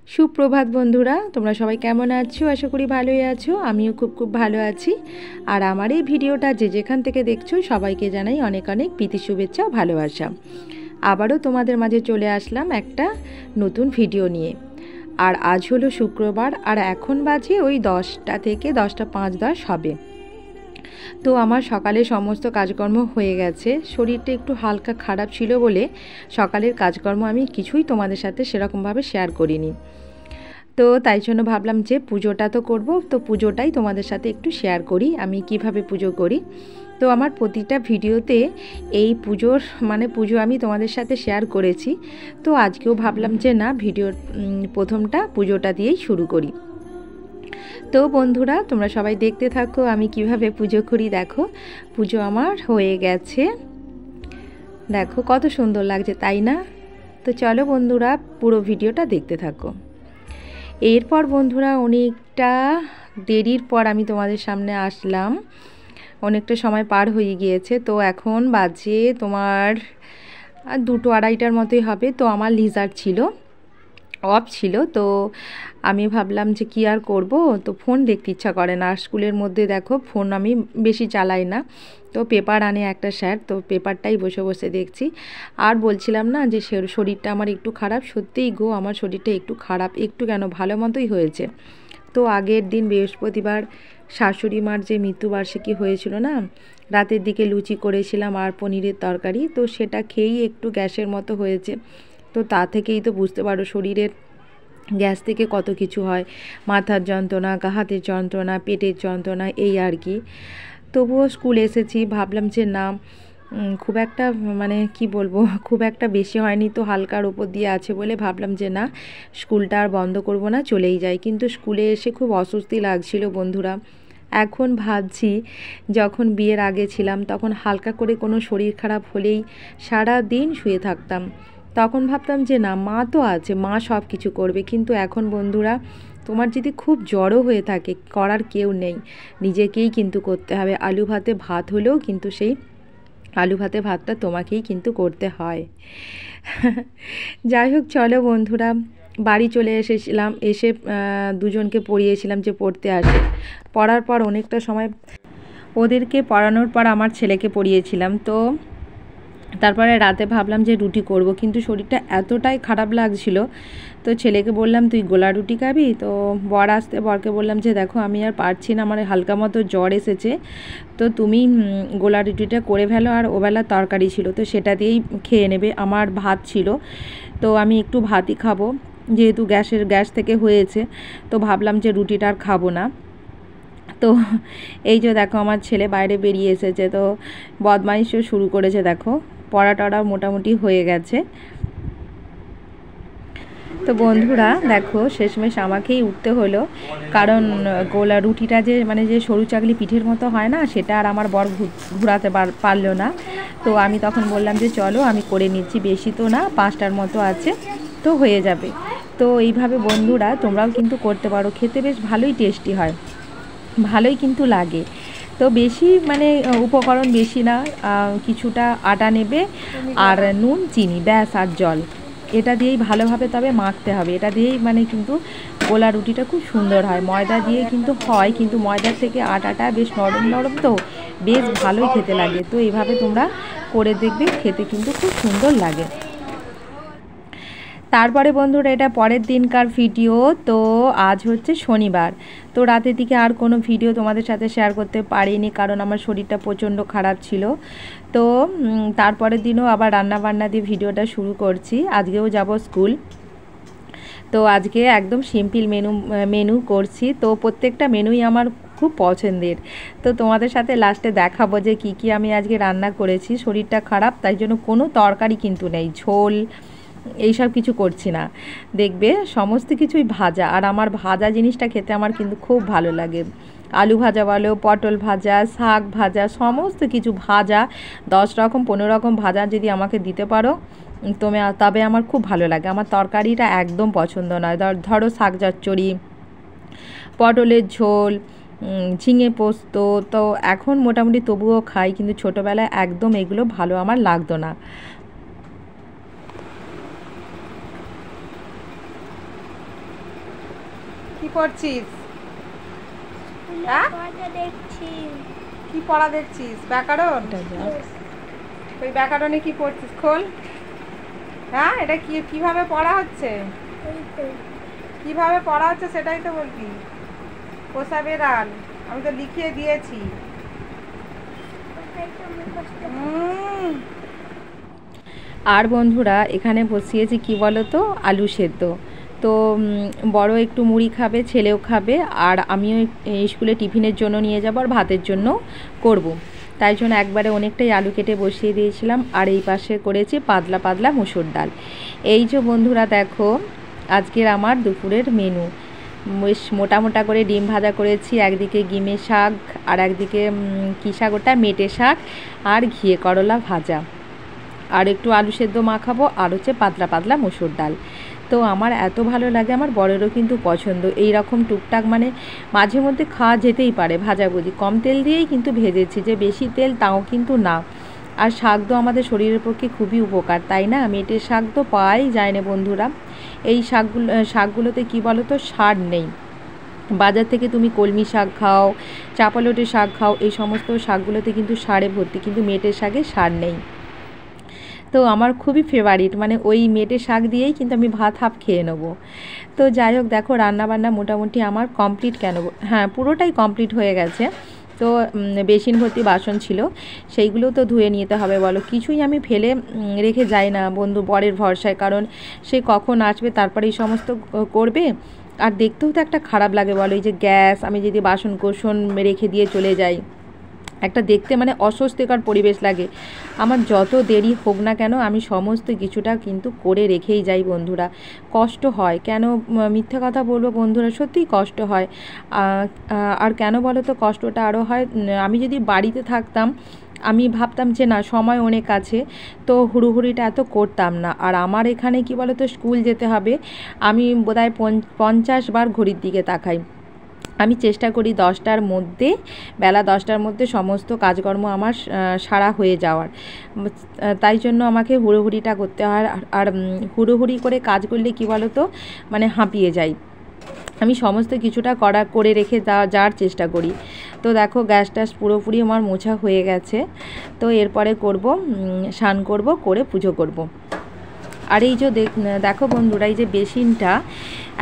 সুপ্রভাত বন্ধুরা, তোমরা সবাই কেমন আছো? আশা করি ভালোই আছো। আমিও খুব ভালো আছি। আর আমার এই ভিডিওটা যে যেখান থেকে দেখছো সবাইকে জানাই অনেক অনেক প্রীতি শুভেচ্ছা ও ভালোবাসা। আবারও তোমাদের মাঝে চলে আসলাম একটা নতুন ভিডিও নিয়ে। আর আজ হলো শুক্রবার, আর এখন বাজে ওই 10টা থেকে 10টা 5-10 হবে। তো আমার সকালে সমস্ত কাজকর্ম হয়ে গেছে। শরীরটা একটু হালকা খারাপ ছিল বলে সকালের কাজকর্ম আমি কিছুই তোমাদের সাথে সেরকমভাবে শেয়ার করিনি। তো তাই জন্য ভাবলাম যে পুজোটা তো করব, তো পুজোটাই তোমাদের সাথে একটু শেয়ার করি আমি কিভাবে পুজো করি। তো আমার প্রতিটা ভিডিওতে এই পুজো আমি তোমাদের সাথে শেয়ার করেছি। তো আজকেও ভাবলাম যে না, ভিডিওর প্রথমটা পুজোটা দিয়েই শুরু করি। তো বন্ধুরা, তোমরা সবাই দেখতে থাকো আমি কিভাবে পুজো করি। দেখো, পুজো আমার হয়ে গেছে। দেখো কত সুন্দর লাগছে, তাই না? তো চলো বন্ধুরা, পুরো ভিডিওটা দেখতে থাকো। এরপর বন্ধুরা, অনেকটা দেরির পর আমি তোমাদের সামনে আসলাম। অনেকটা সময় পার হয়ে গিয়েছে। তো এখন বাজে তোমার 2-2:30টার মতোই হবে। তো আমার লিজার ছিল, অফ ছিল। তো আমি ভাবলাম যে কি আর করব, তো ফোন দেখতে ইচ্ছা করে না। আর স্কুলের মধ্যে দেখো ফোন আমি বেশি চালাই না। তো পেপার আনে একটা স্যার, তো পেপারটাই বসে বসে দেখছি। আর বলছিলাম না যে শরীরটা আমার একটু খারাপ। সত্যিই গো, আমার শরীরটা একটু খারাপ, একটু কেন, ভালো মতোই হয়েছে। তো আগের দিন বৃহস্পতিবার শাশুড়ি মার যে মৃত্যুবার্ষিকী হয়েছিল না, রাতের দিকে লুচি করেছিলাম আর পনিরের তরকারি। তো সেটা খেয়েই একটু গ্যাসের মতো হয়েছে। তো তা থেকেই তো বুঝতে পারো শরীরের গ্যাস থেকে কত কিছু হয়। মাথার যন্ত্রণা, গা হাতের যন্ত্রণা, পেটের যন্ত্রণা, এই আর কি। তবুও স্কুল এসেছি, ভাবলাম যে না, খুব একটা কি বলবো, খুব একটা বেশি হয়নি, তো হালকার ওপর দিয়ে আছে বলে ভাবলাম যে না, স্কুলটা আর বন্ধ করব না, চলেই যাই। কিন্তু স্কুলে এসে খুব অস্বস্তি লাগছিল বন্ধুরা। এখন ভাবছি, যখন বিয়ের আগে ছিলাম তখন হালকা করে কোনো শরীর খারাপ হলেই সারা দিন শুয়ে থাকতাম। তখন ভাবতাম যে না, মা তো আছে, মা সব কিছু করবে। কিন্তু এখন বন্ধুরা, তোমার যদি খুব জ্বরও হয়ে থাকে, করার কেউ নেই, নিজেকেই কিন্তু করতে হবে। আলু ভাতে ভাত হলেও কিন্তু সেই আলু ভাতে ভাতটা তোমাকেই কিন্তু করতে হয়। যাই হোক, চলো বন্ধুরা, বাড়ি চলে এসেছিলাম। এসে দুজনকে পড়িয়েছিলাম যে পড়তে আসে। পড়ার পর অনেকটা সময় ওদেরকে পড়ানোর পর আমার ছেলেকে পড়িয়েছিলাম। তো তারপরে রাতে ভাবলাম যে রুটি করব, কিন্তু শরীরটা এতটাই খারাপ লাগছিল। তো ছেলেকে বললাম, তুই গোলা রুটি খাবি? তো বরকে বললাম যে দেখো, আমি আর পারছি না, আমার হালকা মতো জ্বর এসেছে, তো তুমি গোলা রুটিটা করে ফেলো। আর ওবেলা তরকারি ছিল, তো সেটা দিয়েই খেয়ে নেবে। আমার ভাত ছিল, তো আমি একটু ভাতই খাবো, যেহেতু গ্যাস থেকে হয়েছে। তো ভাবলাম যে রুটিটা আর খাবো না। তো এই যে দেখো, আমার ছেলে বাইরে বেরিয়ে এসেছে, তো বদমাইশও শুরু করেছে। দেখো, পড়া টড়া মোটামুটি হয়ে গেছে। তো বন্ধুরা দেখো, শেষমেশ আমাকেই উঠতে হলো, কারণ গোলা রুটিটা যে সরু চাকলি পিঠের মতো হয় না, সেটা আর আমার বর ঘুরাতে পারলো না। তো আমি তখন বললাম যে চলো, আমি করে নিচ্ছি, বেশি তো না, 5টার মতো আছে, তো হয়ে যাবে। তো এইভাবে বন্ধুরা তোমরাও কিন্তু করতে পারো, খেতে বেশ ভালোই টেস্টি হয়, ভালোই কিন্তু লাগে। তো বেশি উপকরণ বেশি না, কিছুটা আটা নেবে আর নুন, চিনি, ব্যাস, আর জল। এটা দিয়েই ভালোভাবে তবে মাখতে হবে। এটা দিয়েই কিন্তু গোলা রুটিটা খুব সুন্দর হয়। ময়দা দিয়ে কিন্তু হয়, কিন্তু ময়দার থেকে আটাটা বেশ নরম নরম, তো বেশ ভালোই খেতে লাগে। তো এইভাবে তোমরা করে দেখবে, খেতে কিন্তু খুব সুন্দর লাগে। তারপরে বন্ধুরা, এটা পরের দিনকার ভিডিও। তো আজ হচ্ছে শনিবার। তো রাতের দিকে আর কোনো ভিডিও তোমাদের সাথে শেয়ার করতে পারিনি, কারণ আমার শরীরটা প্রচণ্ড খারাপ ছিল। তো তারপরের দিনও আবার রান্নাবান্না দিয়ে ভিডিওটা শুরু করছি। আজকেও যাব স্কুল। তো আজকে একদম সিম্পল মেনু করছি। তো প্রত্যেকটা মেনুই আমার খুব পছন্দের। তো তোমাদের সাথে লাস্টে দেখাবো যে কি আমি আজকে রান্না করেছি। শরীরটা খারাপ, তাই জন্য কোনো তরকারি কিন্তু নেই, ঝোল এইসব কিছু করছি না। দেখবে সমস্ত কিছুই ভাজা, আর আমার ভাজা জিনিসটা খেতে আমার কিন্তু খুব ভালো লাগে। আলু ভাজা বলো, পটল ভাজা, শাক ভাজা, সমস্ত কিছু ভাজা, 10 রকম 15 রকম ভাজা যদি আমাকে দিতে পারো তবে আমার খুব ভালো লাগে। আমার তরকারিটা একদম পছন্দ নয়। ধরো শাক চচ্চড়ি, পটলের ঝোল, ঝিঙে পোস্ত, তো এখন মোটামুটি তবুও খাই, কিন্তু ছোটোবেলায় একদম এগুলো ভালো আমার লাগতো না। কি পড়ছিস? কি পড়া দেখছিস? ব্যাকরণ? ওই ব্যাকরণে কি পড়ছিস? খোল। হ্যাঁ, এটা কিভাবে পড়া হচ্ছে? কিভাবে পড়া হচ্ছে সেটাই তো বলবি। কোষা বেড়াল আমি তো লিখিয়ে দিয়েছি। আর বন্ধুরা এখানে বসিয়েছি কি বলো তো, আলু সেদ্ধ। তো বড় একটু মুড়ি খাবে, ছেলেও খাবে, আর আমিও স্কুলে টিফিনের জন্য নিয়ে যাবো, আর ভাতের জন্য করব। তাই জন্য একবারে অনেকটাই আলু কেটে বসিয়ে দিয়েছিলাম। আর এই পাশে করেছি পাতলা পাতলা মুসুর ডাল। এই যে বন্ধুরা দেখো আজকের আমার দুপুরের মেনু। বেশ মোটা মোটা করে ডিম ভাজা করেছি, একদিকে গিমে শাক, আর একদিকে কী শাক ওটা, মেটে শাক, আর ঘিয়ে করলা ভাজা, আর একটু আলু সেদ্ধ মাখাবো, আর হচ্ছে পাতলা পাতলা মুসুর ডাল। তো আমার এত ভালো লাগে, আমার বরেরও কিন্তু পছন্দ এই রকম টুকটাক, মানে মাঝে মধ্যে খাওয়া যেতেই পারে ভাজাভুজি। কম তেল দিয়েই কিন্তু ভেজেছি, যে বেশি তেল তাও কিন্তু না। আর শাক তো আমাদের শরীরের পক্ষে খুবই উপকার, তাই না? মেটের শাক তো পাওয়াই যায় না বন্ধুরা। এই শাকগুলোতে কী বলো তো, সার নেই। বাজার থেকে তুমি কলমি শাক খাও, চাপালটের শাক খাও, এই সমস্ত শাকগুলোতে কিন্তু সারে ভর্তি, কিন্তু মেটের শাকে সার নেই। তো আমার খুবই ফেভারিট, মানে ওই মেটে শাক দিয়েই কিন্তু আমি ভাত হাফ খেয়ে নেবো। তো যাই হোক দেখো রান্নাবান্না মোটামুটি আমার কমপ্লিট, কেন হ্যাঁ পুরোটাই কমপ্লিট হয়ে গেছে। তো বেসিন ভর্তি বাসন ছিল, সেইগুলোও তো ধুয়ে নিতে হবে বলো। কিছুই আমি ফেলে রেখে যাই না বন্ধু, বরের ভরসায়, কারণ সে কখন আসবে তারপরে এই সমস্ত করবে। আর দেখতেও তো একটা খারাপ লাগে বলো, এই যে গ্যাস আমি যদি বাসন কোসন রেখে দিয়ে চলে যাই, একটা দেখতে মানে অস্বস্তিকর পরিবেশ লাগে। আমার যত দেরি হোক না কেন আমি সমস্ত কিছুটা কিন্তু করে রেখেই যাই বন্ধুরা। কষ্ট হয়, কেন মিথ্যে কথা বলবো বন্ধুরা, সত্যিই কষ্ট হয়। আর কেন বলো তো কষ্টটা আরও হয়, আমি যদি বাড়িতে থাকতাম আমি ভাবতাম যে না সময় অনেক আছে, তো হুড়োহুড়িটা এত করতাম না। আর আমার এখানে কি বলো তো, স্কুল যেতে হবে, আমি বোধহয় 50 বার ঘড়ির দিকে তাকাই। আমি চেষ্টা করি 10টার মধ্যে, বেলা 10টার মধ্যে সমস্ত কাজকর্ম আমার সারা হয়ে যাওয়ার। তাই জন্য আমাকে হুড়োহুড়িটা করতে হয়। আর হুড়োহুড়ি করে কাজ করলে কি বলো তো, মানে হাঁপিয়ে যাই। আমি সমস্ত কিছুটা করে রেখে যাওয়ার চেষ্টা করি। তো দেখো গ্যাস ট্যাস পুরোপুরি আমার মোছা হয়ে গেছে। তো এরপরে করব, স্নান করব, করে পুজো করব। আর এই যে দেখো বন্ধুরা, এই যে বেসিনটা,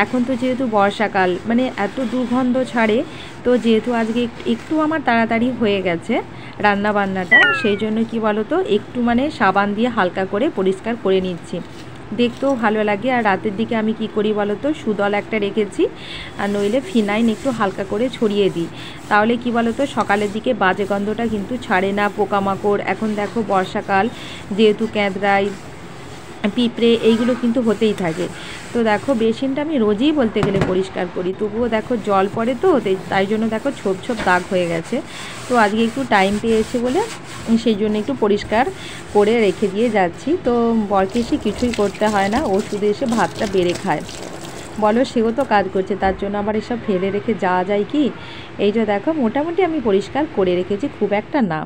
এখন তো যেহেতু বর্ষাকাল, মানে এত দুর্গন্ধ ছাড়ে, তো যেহেতু আজকে একটু আমার তাড়াতাড়ি হয়ে গেছে রান্না বান্নাটা, সেই জন্য কি বলো তো একটু মানে সাবান দিয়ে হালকা করে পরিষ্কার করে নিচ্ছি, দেখতেও ভালো লাগে। আর রাতের দিকে আমি কি করি বলো তো, সুদল একটা রেখেছি, আর নইলে ফিনাইল একটু হালকা করে ছড়িয়ে দিই, তাহলে কি বলো তো সকালের দিকে বাজে গন্ধটা কিন্তু ছাড়ে না। পোকামাকড়, এখন দেখো বর্ষাকাল যেহেতু, ক্যাঁদড়াই, পিঁপড়ে এইগুলো কিন্তু হতেই থাকে। তো দেখো বেসিনটা আমি রোজই বলতে গেলে পরিষ্কার করি, তবুও দেখো জল পড়ে, তো তাই জন্য দেখো ছোপ ছোপ দাগ হয়ে গেছে। তো আজকে একটু টাইম পেয়েছে বলে সেই জন্য একটু পরিষ্কার করে রেখে দিয়ে যাচ্ছি। তো বরকে এসে কিছুই করতে হয় না, ও শুধু এসে ভাতটা বেড়ে খায় বলো, সেও তো কাজ করছে, তার জন্য আবার এসব ফেলে রেখে যাওয়া যায় কি। এই যে দেখো মোটামুটি আমি পরিষ্কার করে রেখেছি, খুব একটা না।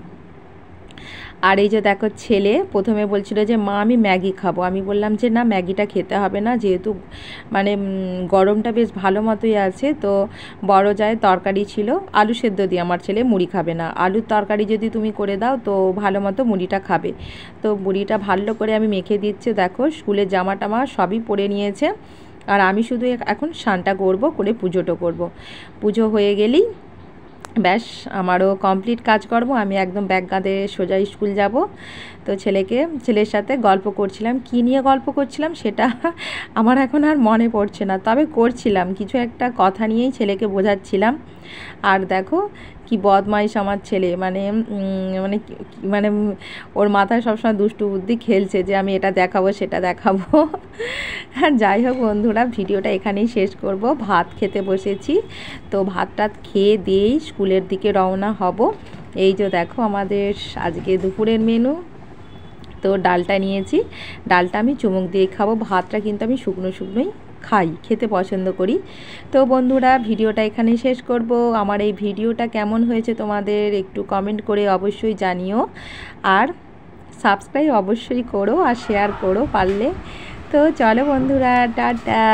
আর এই যে দেখো ছেলে প্রথমে বলছিল যে মা আমি ম্যাগি খাবো, আমি বললাম যে না ম্যাগিটা খেতে হবে না, যেহেতু মানে গরমটা বেশ ভালো মতোই আছে। তো বড় যায় তরকারি ছিল আলু সেদ্ধ দিয়ে, আমার ছেলে মুড়ি খাবে না, আলুর তরকারি যদি তুমি করে দাও তো ভালো মতো মুড়িটা খাবে। তো মুড়িটা ভালো করে আমি মেখে দিচ্ছি। দেখো স্কুলের জামা টামা সবই পরে নিয়েছে, আর আমি শুধু এখন স্নানটা করবো, করে পুজোটা করব। পুজো হয়ে গেলেই ব্যাস আমারও কমপ্লিট কাজকর্ম, আমি একদম ব্যাগ কাঁধে সোজা স্কুল যাব। তো ছেলের সাথে গল্প করছিলাম, কী নিয়ে গল্প করছিলাম সেটা আমার এখন আর মনে পড়ছে না, তবে করছিলাম কিছু একটা কথা নিয়েই ছেলেকে বোঝাচ্ছিলাম। আর দেখো কি বদমাইশ আমার ছেলে, মানে মানে মানে ওর মাথায় সবসময় দুষ্টু বুদ্ধি খেলছে, যে আমি এটা দেখাবো সেটা দেখাবো। আর যাই হোক বন্ধুরা, ভিডিওটা এখানেই শেষ করব। ভাত খেতে বসেছি, তো ভাতটা খেয়ে দিয়েই স্কুলের দিকে রওনা হব। এই যে দেখো আমাদের আজকে দুপুরের মেনু। তো ডালটা নিয়েছি, ডালটা আমি চুমুক দিয়ে খাবো, ভাতটা কিন্তু আমি শুকনোই খেতে পছন্দ করি। তো বন্ধুরা ভিডিওটা এখানেই শেষ করব। আমার এই ভিডিওটা কেমন হয়েছে তোমাদের একটু কমেন্ট করে অবশ্যই জানিও, আর সাবস্ক্রাইব অবশ্যই করো, আর শেয়ার করো পারলে। তো চলো বন্ধুরা, টাটা।